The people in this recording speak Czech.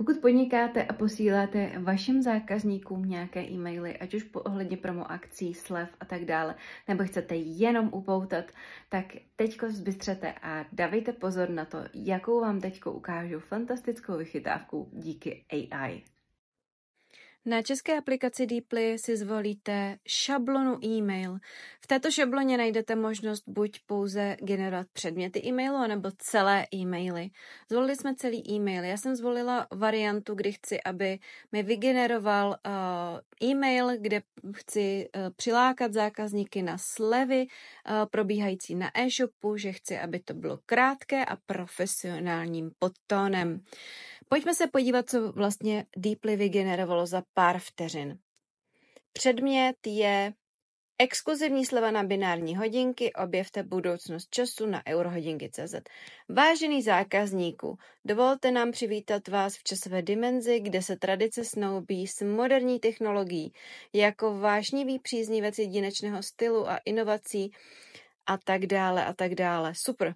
Pokud podnikáte a posíláte vašim zákazníkům nějaké e-maily, ať už ohledně promo akcí, slev a tak dále, nebo chcete jenom upoutat, tak teďko zbystřete a dávejte pozor na to, jakou vám teďko ukážu fantastickou vychytávku díky AI. Na české aplikaci Deeply si zvolíte šablonu e-mail. V této šabloně najdete možnost buď pouze generovat předměty e-mailu, anebo celé e-maily. Zvolili jsme celý e-mail. Já jsem zvolila variantu, kdy chci, aby mi vygeneroval e-mail, kde chci přilákat zákazníky na slevy probíhající na e-shopu, že chci, aby to bylo krátké a profesionálním podtónem. Pojďme se podívat, co vlastně Deeply vygenerovalo za pár vteřin. Předmět je exkluzivní sleva na binární hodinky, objevte budoucnost času na eurohodinky.cz. Vážený zákazníku, dovolte nám přivítat vás v časové dimenzi, kde se tradice snoubí s moderní technologií. Jako vášnivý příznivec jedinečného stylu a inovací a tak dále a tak dále. Super.